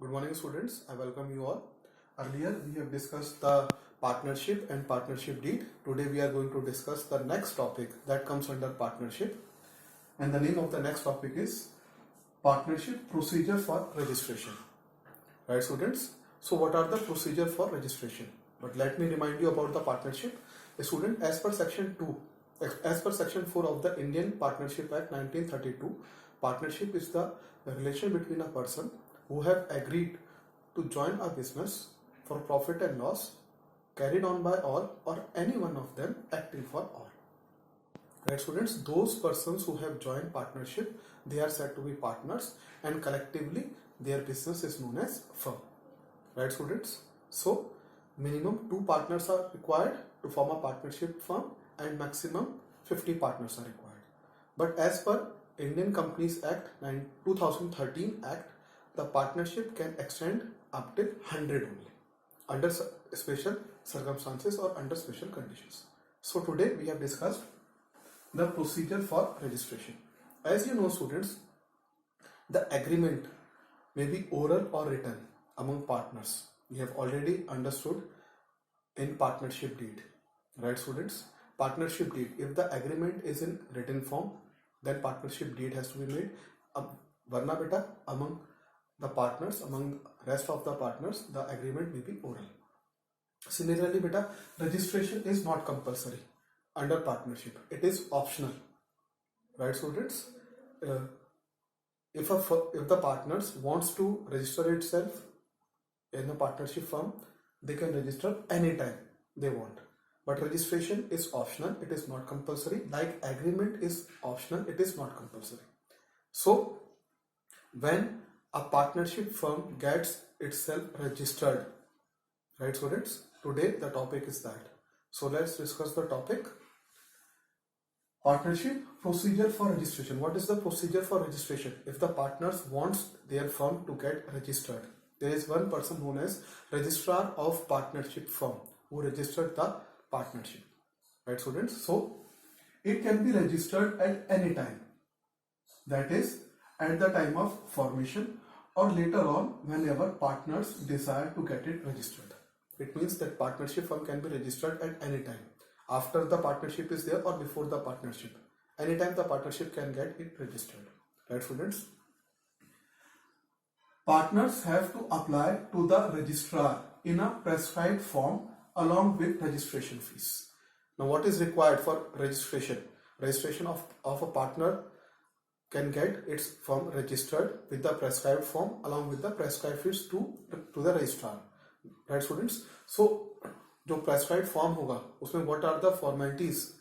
Good morning, students. I welcome you all. Earlier, we have discussed the partnership and partnership deed. Today, we are going to discuss the next topic that comes under partnership. And the name of the next topic is partnership procedure for registration. Right, students? So, what are the procedure for registration? But let me remind you about the partnership. A student, as per section 4 of the Indian Partnership Act 1932, partnership is the relation between a person who have agreed to join a business for profit and loss carried on by all or any one of them acting for all. Right, students? Those persons who have joined partnership, they are said to be partners, and collectively their business is known as firm. Right, students? So minimum 2 partners are required to form a partnership firm and maximum 50 partners are required. But as per Indian Companies Act 2013 Act, the partnership can extend up till 100 only under special circumstances or under special conditions. So today we have discussed the procedure for registration. As you know, students, the agreement may be oral or written among partners. We have already understood in partnership deed. Right, students? Partnership deed, if the agreement is in written form, then partnership deed has to be made. Varna beta, among the partners, among rest of the partners, the agreement may be oral. Similarly, beta, registration is not compulsory under partnership. It is optional. Right, students? If the partners wants to register itself in a partnership firm, they can register anytime they want. But registration is optional. It is not compulsory. Like agreement is optional, it is not compulsory. So when a partnership firm gets itself registered, right, students? Today the topic is that. So let's discuss the topic. Partnership procedure for registration. What is the procedure for registration? If the partners wants their firm to get registered, there is one person known as registrar of partnership firm who registered the partnership. Right, students? So it can be registered at any time. That is at the time of formation or later on whenever partners desire to get it registered. It means that partnership firm can be registered at any time. After the partnership is there or before the partnership. Anytime the partnership can get it registered. Right, students? Partners have to apply to the registrar in a prescribed form along with registration fees. Now, what is required for registration? Registration of a partner can get its firm registered with the prescribed form along with the prescribed fees to the registrar. Right, students? So जो prescribed form होगा उसमें what are the formalities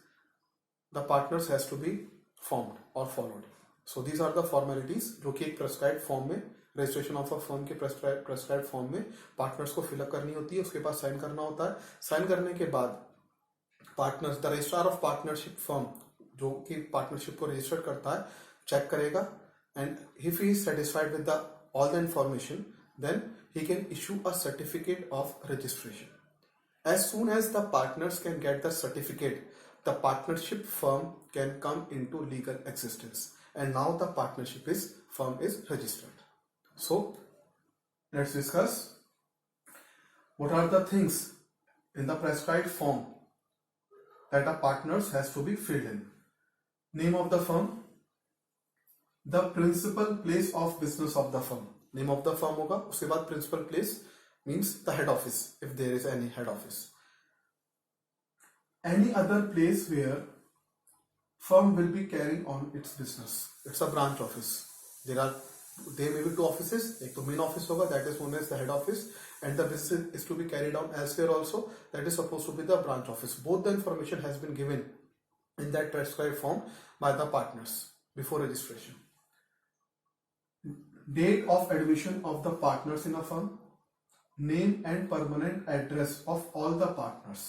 the partners has to be formed or followed. So these are the formalities जो कि एक prescribed form में registration of a firm के prescribe form में partners को फिलअप करनी होती है, उसके बाद साइन करना होता है. साइन करने के बाद partners, the registrar of partnership firm जो कि पार्टनरशिप को रजिस्टर करता है, चेक करेगा and if he is satisfied with the all the information then he can issue a certificate of registration. As soon as the partners can get the certificate, the partnership firm can come into legal existence, and now the partnership firm is registered. So let's discuss what are the things in the prescribed form that a partners has to be filled in. Name of the firm, the principal place of business of the firm. Name of the firm होगा, उसके बाद principal place means the head office if there is any head office. Any other place where firm will be carrying on its business. It's a branch office. There may be 2 offices. एक तो main office होगा, that is known as the head office, and the business is to be carried on elsewhere also, that is supposed to be the branch office. Both the information has been given in that prescribed form by the partners before registration. Date of admission of the partners in a firm, name and permanent address of all the partners,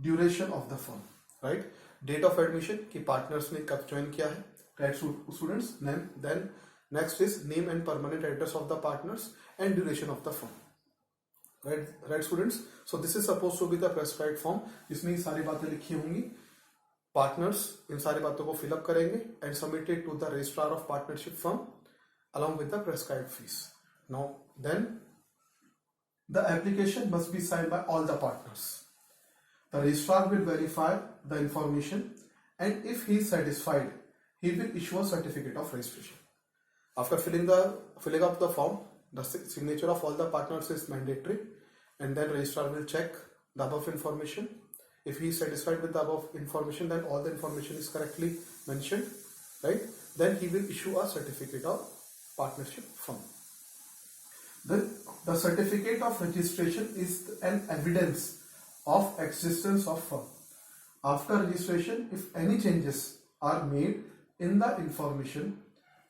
duration of the firm. Right, date of admission कि partners ने कब join किया है. Right, students. Then next is name and permanent address of the partners and duration of the firm. Right, students. So this is supposed to be the prescribed form जिसमें ये सारी बातें लिखी होंगी. Partners इन सारी बातों को fill up करेंगे and submit it to the registrar of partnership firm along with the prescribed fees. Now then the application must be signed by all the partners. The registrar will verify the information, and if he is satisfied, he will issue a certificate of registration. After filling up the form, the signature of all the partners is mandatory, and then registrar will check the above information. If he is satisfied with the above information, then all the information is correctly mentioned, right? Then he will issue a certificate of partnership firm. The certificate of registration is an evidence of existence of firm. After registration, if any changes are made in the information,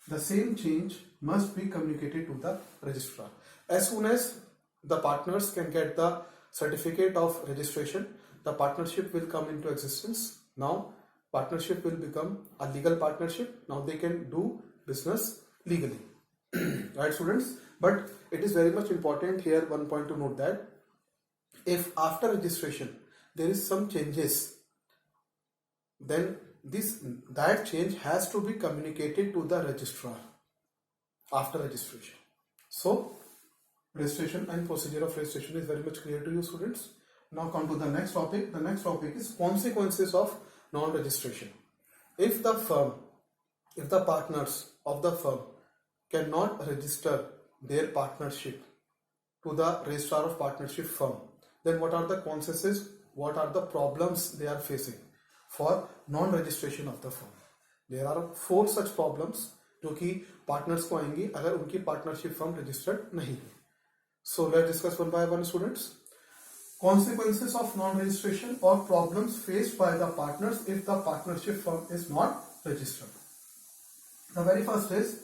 the same change must be communicated to the registrar. As soon as the partners can get the certificate of registration, the partnership will come into existence. Now partnership will become a legal partnership. Now they can do business legally. Right, students? But it is very much important here, one point to note, that if after registration there is some changes, then that change has to be communicated to the registrar after registration. So registration and procedure of registration is very much clear to you, students. Now come to the next topic. The next topic is consequences of non-registration. If the partners of the firm cannot register their partnership to the registrar of partnership firm, then what are the consequences, what are the problems they are facing for non-registration of the firm? There are 4 such problems जो कि partners को आएंगी अगर उनकी partnership firm registered नहीं है. So let's discuss one by one, students. Consequences of non-registration or problems faced by the partners if the partnership firm is not registered. The very first is,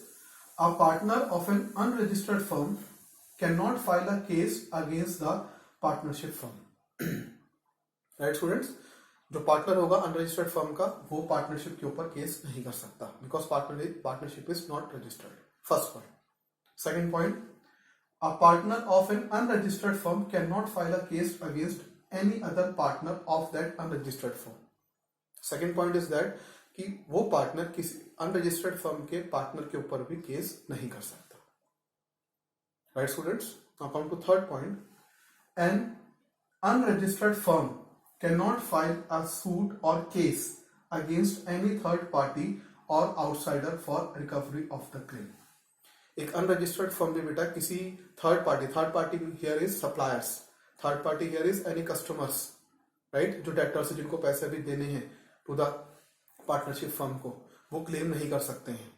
a partner of an unregistered firm cannot file a case against the partnership firm. Right, students? जो partner होगा unregistered firm का, वो partnership के ऊपर case नहीं कर सकता, because partnership is not registered. First point. Second point, a partner of an unregistered firm cannot file a case against any other partner of that unregistered firm. Second point is that कि वो partner किसी unregistered firm के partner के ऊपर भी case नहीं कर सकता. Right students? Now come to third point. An unregistered firm cannot file a suit or case against any third party or outsider for recovery of the claim. एक unregistered firm में बेटा किसी third party here is suppliers, third party here is any customers, right, जो debtors जिनको पैसे भी देने हैं टू द पार्टनरशिप फर्म को, वो क्लेम नहीं कर सकते हैं.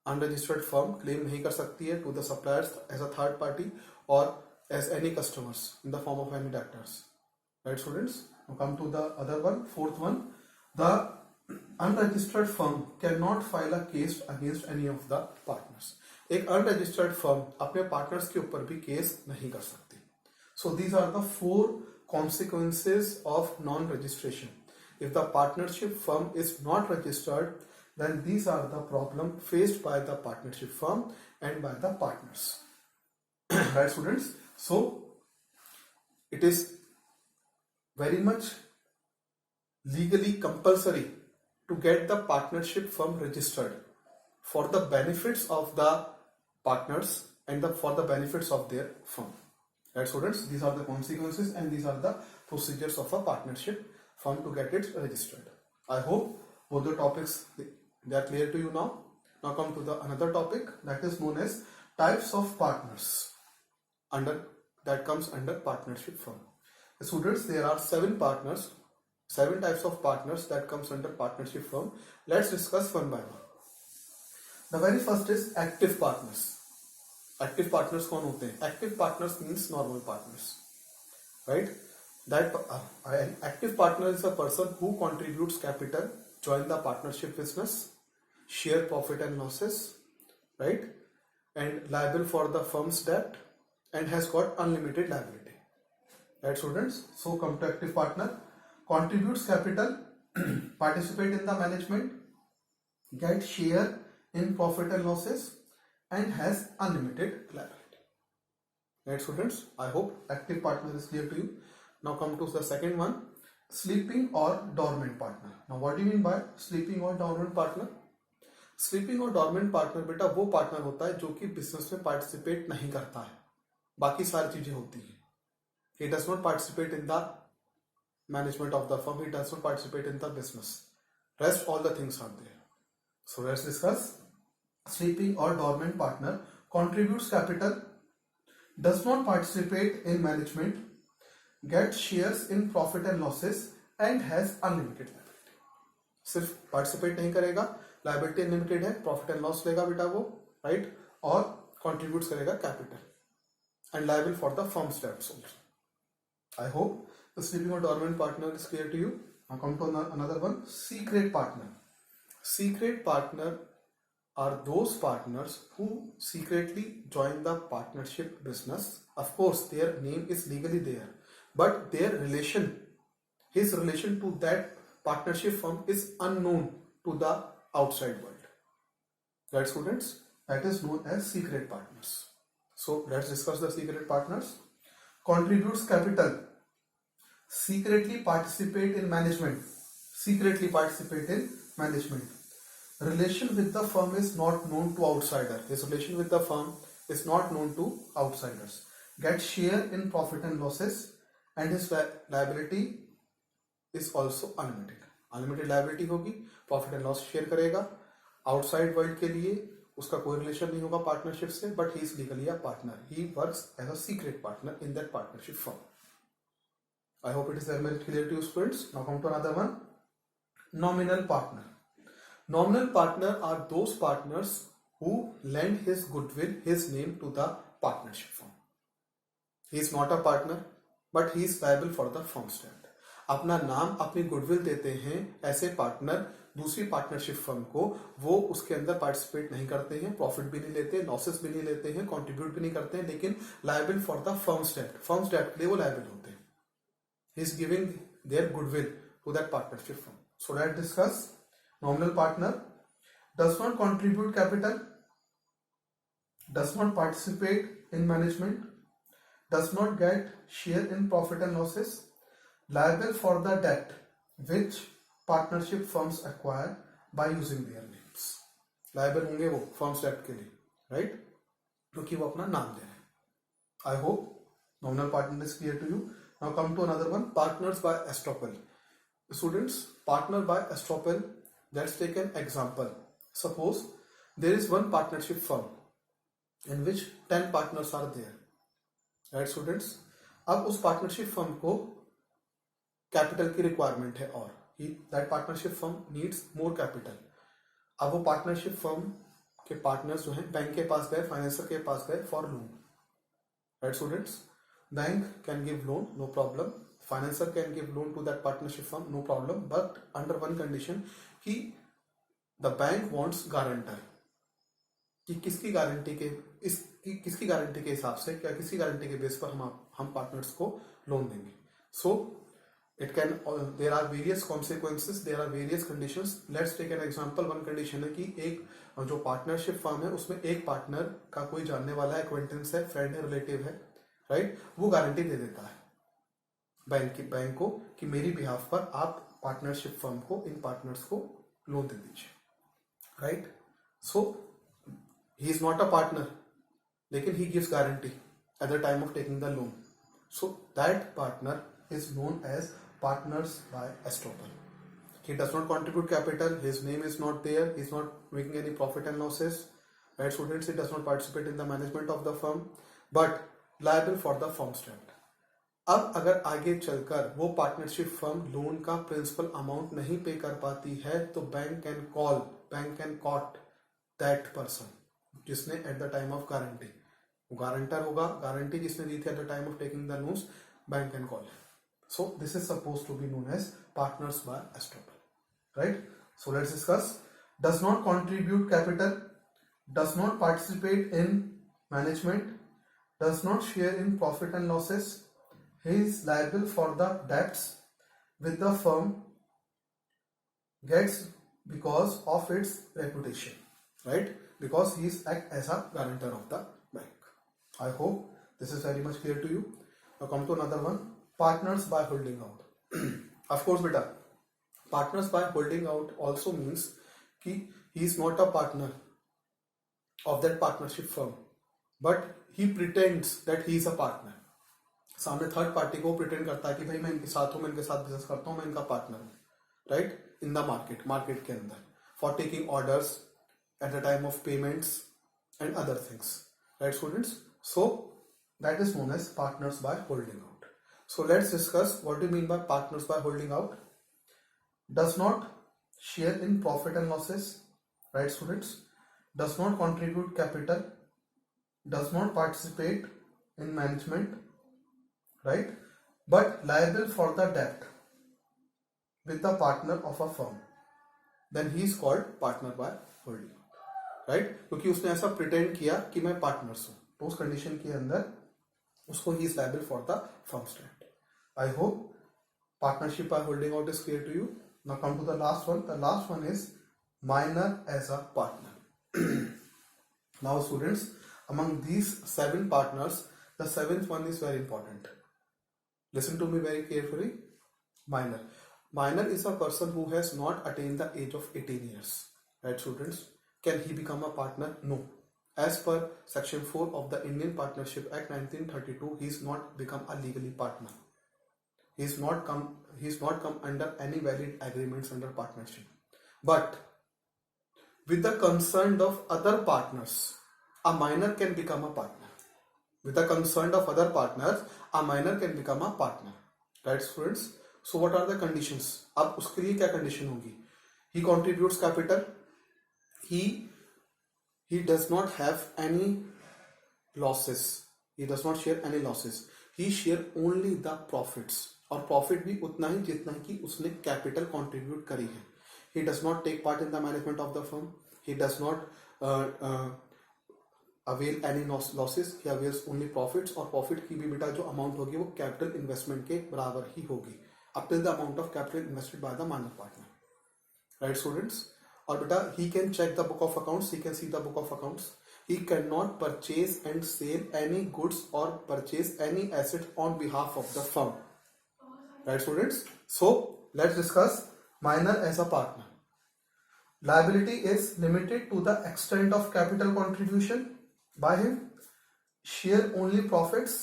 अनरजिस्टर्ड फर्म क्लेम नहीं कर सकती है to the suppliers as a third party और as any customers in the form of any debtors. Right students? Come to the other one, fourth one. The unregistered firm can not file a case against any of the partners. एक unregistered firm अपने partners के ऊपर भी case नहीं कर सकती. So these are the 4 consequences of non-registration. If the partnership firm is not registered, then these are the problems faced by the partnership firm and by the partners. Right, students? So it is very much legally compulsory to get the partnership firm registered for the benefits of the partners and for the benefits of their firm. Right, students? These are the consequences and these are the procedures of a partnership firm to get it registered. I hope both the topics they are clear to you now. Now come to the another topic that is known as types of partners that comes under partnership firm. Students, there are 7 types of partners that comes under partnership firm. Let's discuss one by one. The very first is active partners. Active partners कौन होते हैं? Active partners means normal partners, right? That active partner is a person who contributes capital, join the partnership business, share profit and losses, right? And liable for the firm's debt and has got unlimited liability. Right, students? So come to active partner. Contributes capital, participate in the management, get share in profit and losses, and has unlimited liability. Right, students? I hope active partner is clear to you. Now come to the second one, sleeping or dormant partner. Now what do you mean by sleeping or dormant partner? Sleeping और dormant partner बेटा वो partner होता है जो कि business में participate नहीं करता है, बाकी सारी चीजें होती हैं. He does not participate in the management of the firm. He does not participate in the business. Rest all the things are there. So let's discuss. Sleeping or dormant partner contributes capital, does not participate in management, gets shares in profit and losses, and has unlimited liability. सिर्फ participate नहीं करेगा, liability unlimited है, profit and loss लेगा बेटा वो, right, और contribute करेगा capital and liable for the firms debts also. I hope the sleeping or dormant partner is clear to you. Now come to another one, secret partner. Secret partner are those partners who secretly join the partnership business. Of course, their name is legally there, but their relation, his relation to that partnership firm is unknown to the outside world. Right, students? That is known as secret partners. So let's discuss the secret partners. Contributes capital, secretly participate in management, relation with the firm is not known to outsider, his relation with the firm is not known to outsiders, get share in profit and losses, and his liability is also unlimited liability होगी, profit and loss share करेगा, outside world के लिए उसका कोई relation नहीं होगा partnership से, but he is legally a partner, he works as a secret partner in that partnership firm. I hope it is very clear to you students. Now come to another one, nominal partner. Nominal partner are those partners who lend his goodwill, his name to the partnership firm. He is not a partner, but he is liable for the firm's debt. अपना नाम, अपनी goodwill देते हैं ऐसे partner दूसरी partnership firm को, वो उसके अंदर पार्टिसिपेट नहीं करते हैं, प्रॉफिट भी नहीं लेते, लॉसेस भी नहीं लेते हैं, कंट्रीब्यूट भी नहीं करते हैं, लेकिन liable for the firm's debt के लिए वो लायबल होते हैं. He is giving their goodwill to that partnership firm. So let's discuss. Nominal partner does not contribute capital, does not participate in management, does not get share in profit and losses, liable for the debt which partnership firms acquire by using their names. Liable होंगे वो firms debt के लिए, right? क्योंकि वो अपना नाम दे रहे हैं. I hope nominal partner is clear to you. Now come to another one, partners by estoppel. Students, partner by estoppel. Let's take an example. Suppose there is one partnership firm in which 10 partners are there. Right, students? अब उस partnership firm को capital की requirement है और that partnership firm needs more capital. अब वो partnership firm के partners जो हैं बैंक के पास गए, फाइनेंसर के पास गए for loan. Right, students? Bank can give loan, no problem. Financier can give loan to that partnership firm, no problem. But under one condition कि द बैंक वॉन्ट्स गारंटर, कि किसकी guarantee के हिसाब से, क्या किसकी गारंटी के बेस पर हम पार्टनर्स को लोन देंगे. So it can, there are various consequences, there are various conditions. Let's take an example. One condition है कि एक जो पार्टनरशिप फर्म है उसमें एक पार्टनर का कोई जानने वाला है, एक्वेंटेंस है, फ्रेंड है, रिलेटिव है, राइट, वो गारंटी दे देता है बैंक को कि मेरी बिहाफ पर आप पार्टनरशिप फर्म को, इन पार्टनर्स को लोन दे दीजिए, right. So he is not a partner, लेकिन he gives guarantee at the time of taking the loan. So that partner is known as partners by estoppel. He does not contribute capital, his name is not there, he is not making any profit and losses, right, students. He does not participate in the management of the firm, but liable for the firm's debt. अब अगर आगे चलकर वो partnership firm loan का principal amount नहीं pay कर पाती है तो bank can caught that person जिसने at the time of guarantee, guarantor होगा, गारंटी जिसने दी थी at the time of taking the loans, bank can call. So this is suppose to be known as partners by estoppel, right. So let's discuss. Does not contribute capital, does not participate in management, does not share in profit and losses. He is liable for the debts with the firm gets because of its reputation, right? Because he is act as a guarantor of the bank. I hope this is very much clear to you. Now come to another one, partners by holding out. Of course, beta, partners by holding out also means कि he is not a partner of that partnership firm, but he pretends that he is a partner. सामने third party को pretend करता है कि भाई मैं इनके साथ हूँ, मैं इनके साथ बिजनेस करता हूँ, मैं इनका पार्टनर हूँ, राइट, इन द मार्केट के अंदर, for taking orders eight the time of payments and other things, right students? So that is known as partners by holding out. So let's discuss what do you mean by partners by holding out. Does not share in profit and losses, right students? Does not contribute capital, does not participate in management, right, but liable for the debt with the partner of a firm, then he is called partner by holding out. Right क्योंकि उसने ऐसा pretend किया कि मैं partners हूं, तो उस condition के अंदर उसको he is liable for the firm's debt. I hope partnership by holding out is clear to you. Now come to the last one. The last one is minor as a partner. Now students, among these 7 partners, the 7th one is very important. Listen to me very carefully. Minor is a person who has not attained the age of 18 years, right students? Can he become a partner? No. As per section 4 of the Indian Partnership Act 1932, he is not become a legally partner. He is not come under any valid agreements under partnership. But with the consent of other partners, a minor can become a partner. With the consent of other partners, a minor can become a partner. Right students? So what are the conditions? अब उसके लिए क्या condition होगी? He contributes capital. He does not have any losses. He does not share any losses. He share only the profits, और profit भी उतना ही जितना कि उसने कैपिटल कंट्रीब्यूट करी है. He does not take part in the management of the firm. He does not avail any losses. He avails only profits, और profit की भी बेटा जो अमाउंट होगी वो कैपिटल इन्वेस्टमेंट के बराबर ही होगी, up till the amount of capital invested by the minor partner. Right students? और बेटा he can check the book of accounts, he can see the book of accounts. He cannot purchase and sell any goods or purchase any asset on behalf of the firm. Right students? So let's discuss minor as a partner. Liability is limited to the extent of capital contribution by him. Share only profits.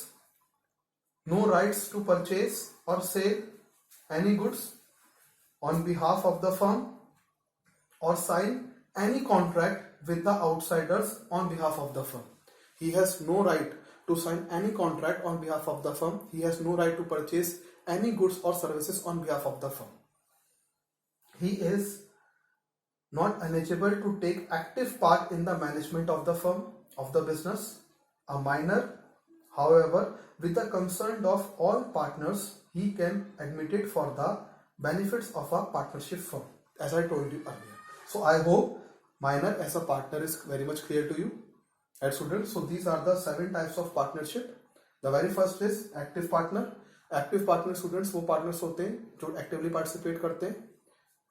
No rights to purchase or sell any goods on behalf of the firm, or sign any contract with the outsiders on behalf of the firm. He has no right to sign any contract on behalf of the firm. He has no right to purchase any goods or services on behalf of the firm. He is not eligible to take active part in the management of the firm, of the business. A minor, however, with the consent of all partners, he can admit it for the benefits of a partnership firm, as I told you earlier. So I hope minor as a partner is very much clear to you, right students? So these are the 7 types of partnership. The very first is active partner. Active partner students वो partners होते हैं जो actively participate करते हैं,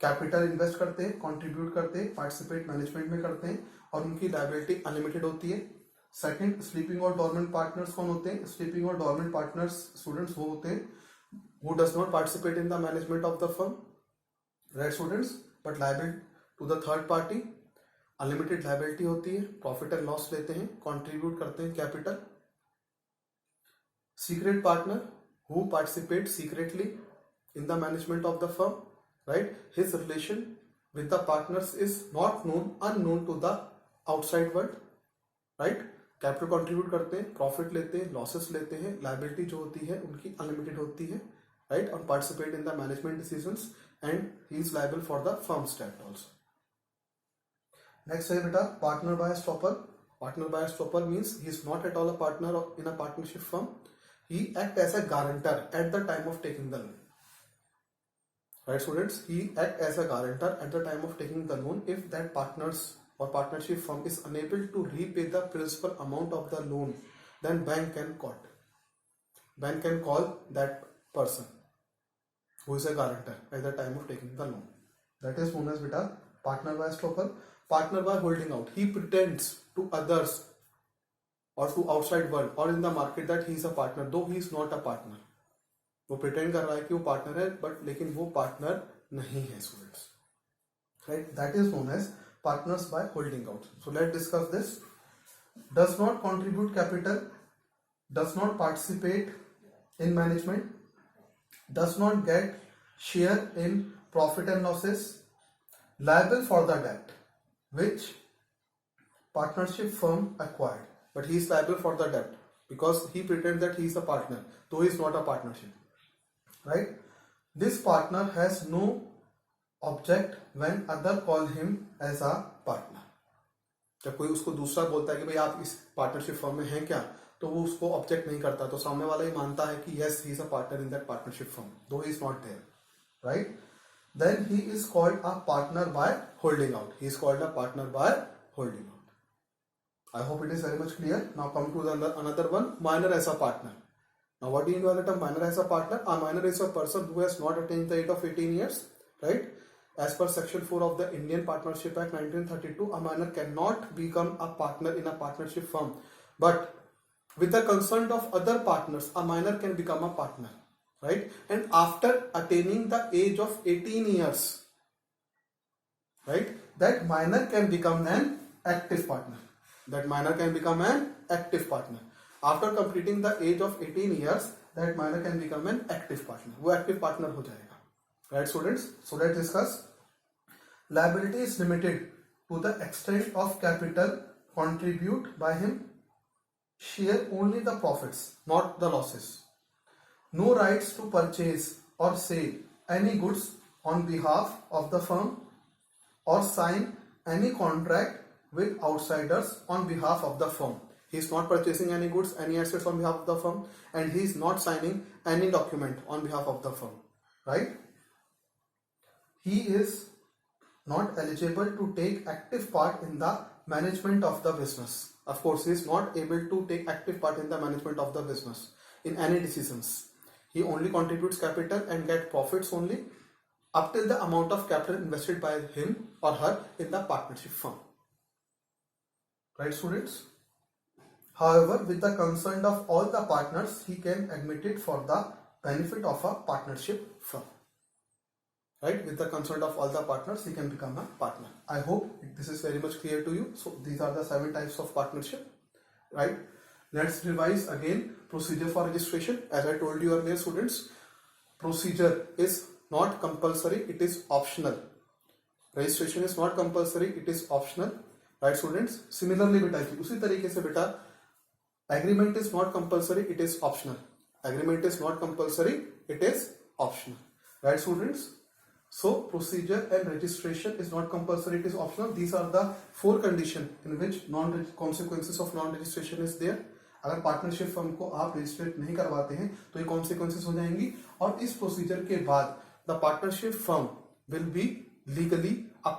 capital invest करते हैं, contribute करते हैं, participate management में करते हैं, और उनकी liability unlimited होती है. Second, sleeping और dormant partners कौन होते हैं? Sleeping और dormant partners students वो होते हैं who does not participate in the management of the firm, right students, but liable to the third party. Unlimited liability होती है, प्रॉफिट एंड लॉस लेते हैं, कंट्रीब्यूट करते हैं capital. Secret partner who participate secretly in the management of the firm, right. His relation with the partners is not known, unknown to the outside world, right. Capital contribute करते हैं, profit लेते हैं, losses लेते हैं, liability जो होती है उनकी अनलिमिटेड होती है, राइट, और participate in the management decisions, and he is liable for the firm's debt also. Next है बेटा partner by estoppel. Partner by estoppel means he is not at all a partner in a partnership firm. He act as a guarantor at the time of taking the loan. Right students? He act as a guarantor at the time of taking the loan if that partners or partnership firm is unable to repay the principal amount of the loan, then bank can call that person who is a guarantor at the time of taking the loan. That is known as beta partner by estoppel. Partner by holding out. He pretends to others or to outside world or in the market that he is a partner, though he is not a partner. वो pretend कर रहा है कि वो partner है, but लेकिन वो partner नहीं है students. Right? That is known as partners by holding out. So let's discuss this. Does not contribute capital, does not participate in management, does not get share in profit and losses, liable for the debt which partnership firm acquired. But he is liable for the debt because he pretends that he is a partner, though he is not a partnership, right? This partner has no object when other call him as a partner. जब कोई उसको दूसरा बोलता है कि भाई आप इस पार्टनरशिप फर्म में हैं क्या, तो वो उसको ऑब्जेक्ट नहीं करता, तो सामने वाला ही मानता है कि yes he is a partner in that partnership firm, though he is not there, right? Then he is called a partner by holding out. He is called a partner by holding out. I hope it is very much clear. Now come to another one, minor as a partner. Now what do you mean by the term minor as a partner? A minor is a person who has not attained the age of 18 years, right? As per section 4 of the Indian Partnership Act 1932, a minor cannot become a partner in a partnership firm. But with the consent of other partners, a minor can become a partner. Right? And after attaining the age of 18 years, right, that minor can become an active partner. That minor can become an active partner. After completing the age of 18 years, that minor can become an active partner. वो active partner हो जाएगा. Right, students? So let's discuss. Liability is limited to the extent of capital contribute by him. Share only the profits, not the losses. No rights to purchase or sell any goods on behalf of the firm or sign any contract with outsiders on behalf of the firm. He is not purchasing any goods, any assets on behalf of the firm, and he is not signing any document on behalf of the firm, right? He is not eligible to take active part in the management of the business. Of course, he is not able to take active part in the management of the business in any decisions. He only contributes capital and get profits only up till the amount of capital invested by him or her in the partnership firm. Right, students? However, with the consent of all the partners, he can admit it for the benefit of a partnership firm. Right? With the consent of all the partners, he can become a partner. I hope this is very much clear to you. So these are the 7 types of partnership. Right? Let's revise again procedure for registration. As I told you earlier, students, procedure is not compulsory, it is optional. Registration is not compulsory, it is optional. Right, students? Similarly, beta, उसी तरीके से बेटा, agreement is not compulsory, it is optional. Agreement is not compulsory, it is optional. Right, students? So procedure and registration is not compulsory, it is optional. These are the 4 conditions in which consequences of non-registration is there. अगर partnership firm को आप रजिस्ट्रेट नहीं करवाते हैं तो ये consequences हो जाएंगी, और इस प्रोसीजर के बाद the partnership firm will be legally a